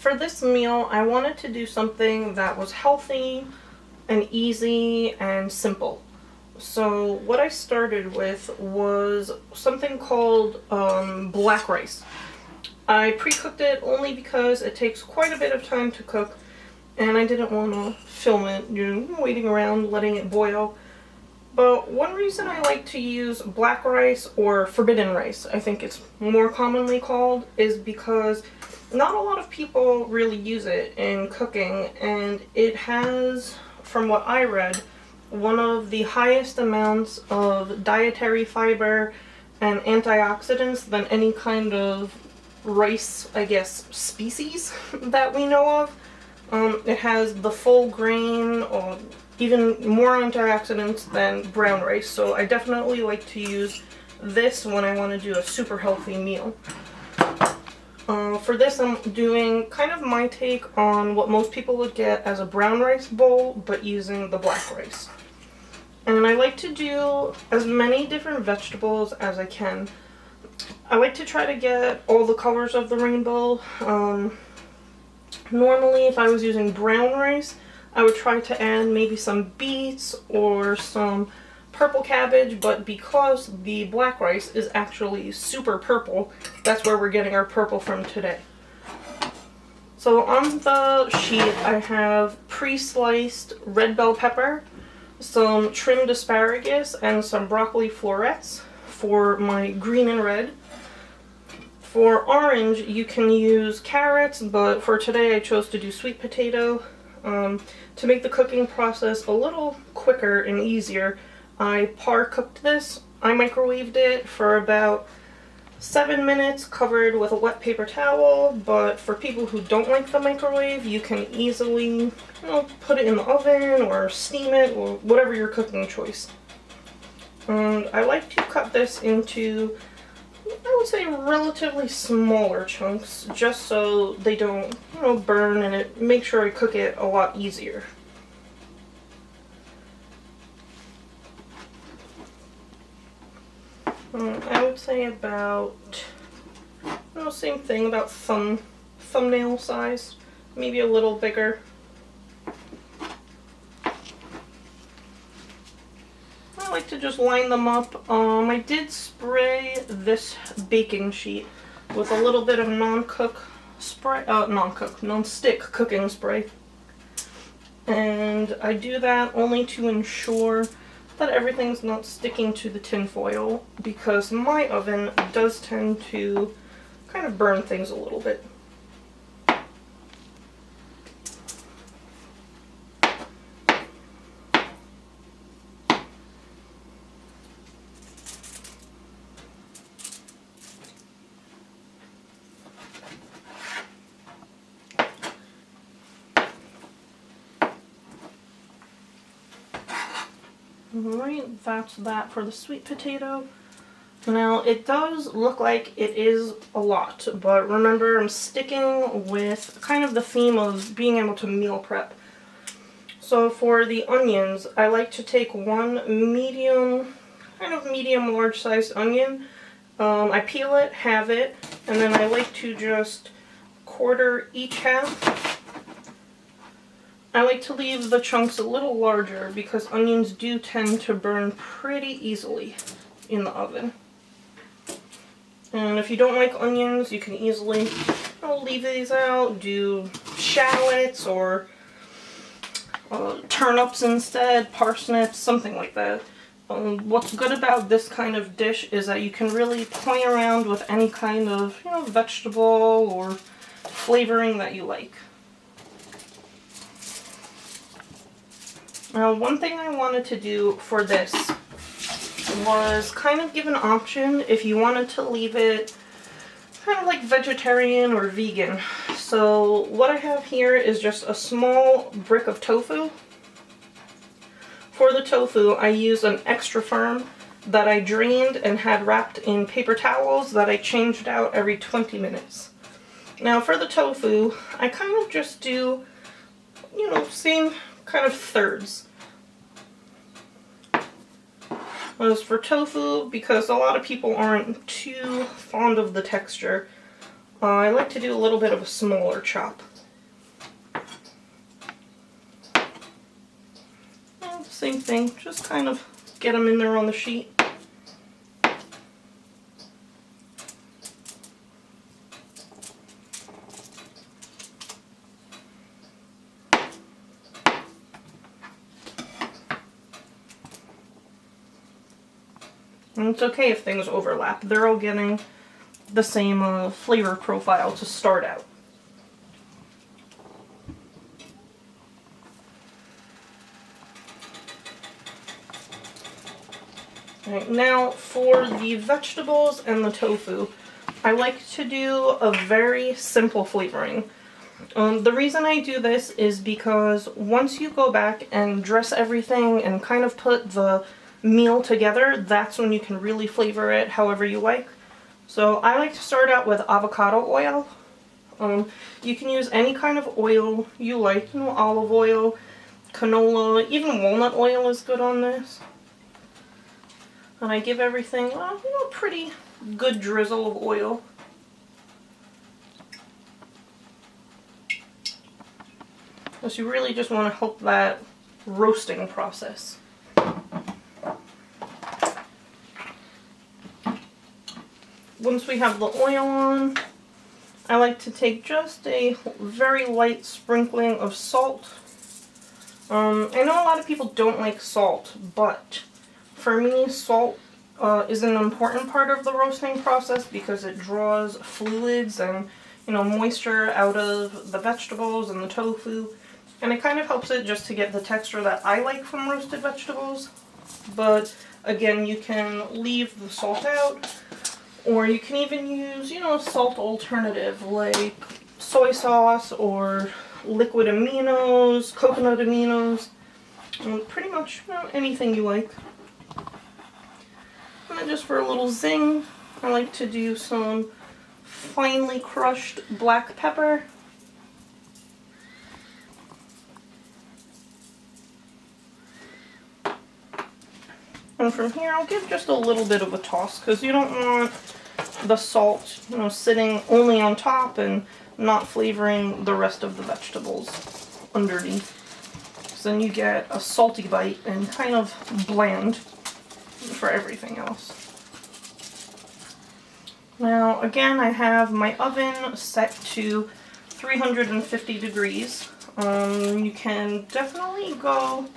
For this meal, I wanted to do something that was healthy and easy and simple. So what I started with was something called black rice. I pre-cooked it only because it takes quite a bit of time to cook, and I didn't want to film it, waiting around, letting it boil. But one reason I like to use black rice, or forbidden rice, I think it's more commonly called, is because not a lot of people really use it in cooking, and it has, from what I read, one of the highest amounts of dietary fiber and antioxidants than any kind of rice, I guess, species that we know of. It has the full grain, or even more antioxidants than brown rice, so I definitely like to use this when I want to do a super healthy meal. For this, I'm doing kind of my take on what most people would get as a brown rice bowl, but using the black rice. And I like to do as many different vegetables as I can. I like to try to get all the colors of the rainbow. Normally, if I was using brown rice, I would try to add maybe some beets or some purple cabbage, but because the black rice is actually super purple, that's where we're getting our purple from today. So on the sheet, I have pre-sliced red bell pepper, some trimmed asparagus, and some broccoli florets for my green and red. For orange, you can use carrots, but for today I chose to do sweet potato. To make the cooking process a little quicker and easier, I par-cooked this. I microwaved it for about 7 minutes, covered with a wet paper towel, but for people who don't like the microwave, you can easily, put it in the oven or steam it, or whatever your cooking choice. And I like to cut this into, I would say, relatively smaller chunks, just so they don't, burn, and it makes sure I cook it a lot easier. I would say about, same thing, about thumbnail size, maybe a little bigger. I like to just line them up. I did spray this baking sheet with a little bit of non-stick cooking spray. And I do that only to ensure that everything's not sticking to the tin foil, because my oven does tend to kind of burn things a little bit. Alright, that's that for the sweet potato. Now, it does look like it is a lot, but remember, I'm sticking with kind of the theme of being able to meal prep. So for the onions, I like to take one medium large sized onion. I peel it, halve it, and then I like to just quarter each half. I like to leave the chunks a little larger because onions do tend to burn pretty easily in the oven. And if you don't like onions, you can easily leave these out, do shallots or turnips instead, parsnips, something like that. What's good about this kind of dish is that you can really play around with any kind of vegetable or flavoring that you like. Now, one thing I wanted to do for this was kind of give an option if you wanted to leave it kind of like vegetarian or vegan. So what I have here is just a small brick of tofu. For the tofu, I used an extra firm that I drained and had wrapped in paper towels that I changed out every 20 minutes. Now for the tofu, I kind of just do, same kind of thirds. As for tofu, because a lot of people aren't too fond of the texture, I like to do a little bit of a smaller chop. same thing, just kind of get them in there on the sheet. And it's okay if things overlap. They're all getting the same flavor profile to start out. Alright, now for the vegetables and the tofu, I like to do a very simple flavoring. The reason I do this is because once you go back and dress everything and kind of put the meal together, that's when you can really flavor it however you like. So I like to start out with avocado oil. You can use any kind of oil you like, olive oil, canola, even walnut oil is good on this. And I give everything a pretty good drizzle of oil. Because you really just want to help that roasting process. Once we have the oil on, I like to take just a very light sprinkling of salt. I know a lot of people don't like salt, but for me, salt is an important part of the roasting process because it draws fluids and moisture out of the vegetables and the tofu, and it kind of helps it just to get the texture that I like from roasted vegetables. But again, you can leave the salt out. Or you can even use, a salt alternative like soy sauce or liquid aminos, coconut aminos, pretty much anything you like. And then just for a little zing, I like to do some finely crushed black pepper. And from here, I'll give just a little bit of a toss because you don't want the salt, sitting only on top and not flavoring the rest of the vegetables underneath. So then you get a salty bite and kind of bland for everything else. Now, again, I have my oven set to 350 degrees. You can definitely go,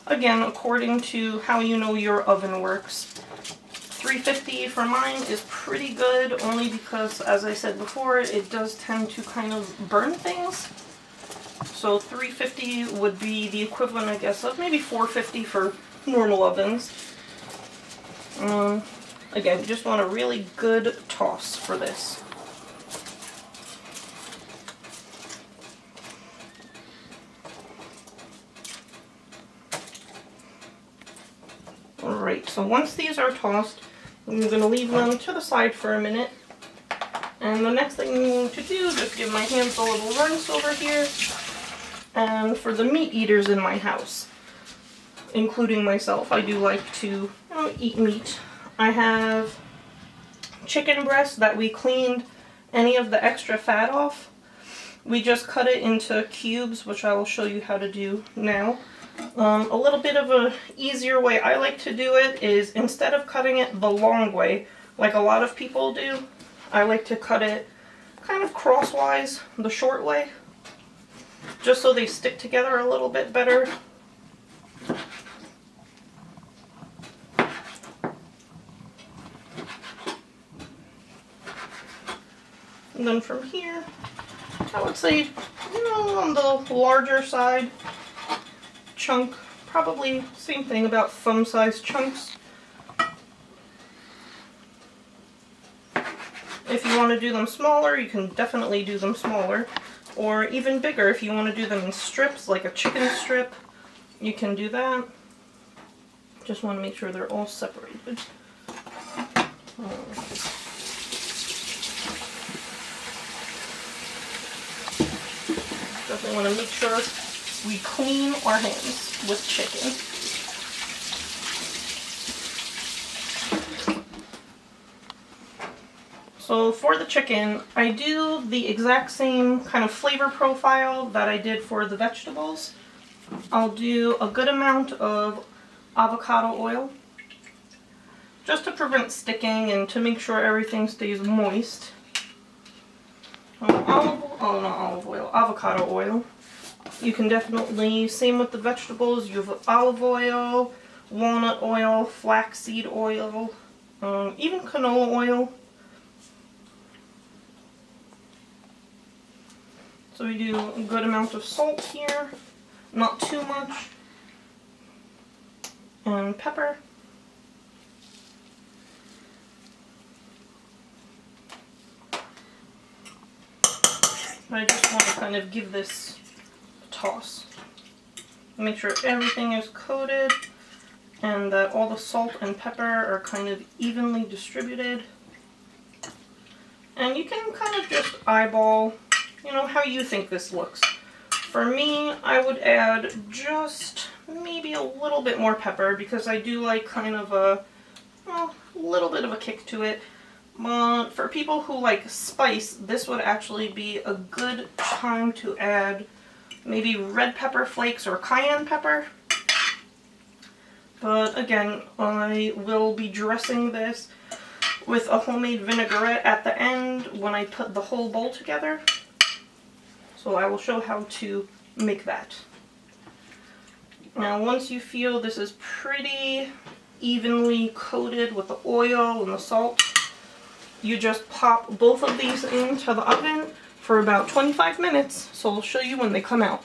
again, according to how your oven works. 350 for mine is pretty good, only because, as I said before, it does tend to kind of burn things. So 350 would be the equivalent, I guess, of maybe 450 for normal ovens. Again, you just want a really good toss for this. Alright, so once these are tossed, I'm going to leave them to the side for a minute. And the next thing I'm going to do is just give my hands a little rinse over here. And for the meat eaters in my house, including myself, I do like to eat meat. I have chicken breast that we cleaned any of the extra fat off. We just cut it into cubes, which I will show you how to do now. A little bit of an easier way I like to do it is, instead of cutting it the long way, like a lot of people do, I like to cut it kind of crosswise, the short way, just so they stick together a little bit better. And then from here, I would say, on the larger side, chunk, probably same thing, about thumb-sized chunks. If you want to do them smaller, you can definitely do them smaller, or even bigger if you want to do them in strips, like a chicken strip, you can do that. Just want to make sure they're all separated. Definitely want to make sure we clean our hands with chicken. So for the chicken, I do the exact same kind of flavor profile that I did for the vegetables. I'll do a good amount of avocado oil just to prevent sticking and to make sure everything stays moist. Avocado oil. You can definitely, same with the vegetables, you have olive oil, walnut oil, flaxseed oil, even canola oil. So we do a good amount of salt here, not too much, and pepper. I just want to kind of give this a toss. Make sure everything is coated and that all the salt and pepper are kind of evenly distributed. And you can kind of just eyeball, you know, how you think this looks. For me, I would add just maybe a little bit more pepper because I do like kind of a little bit of a kick to it. But for people who like spice, this would actually be a good time to add maybe red pepper flakes or cayenne pepper. But again, I will be dressing this with a homemade vinaigrette at the end when I put the whole bowl together. So I will show how to make that. Now once you feel this is pretty evenly coated with the oil and the salt, you just pop both of these into the oven for about 25 minutes. So I'll show you when they come out.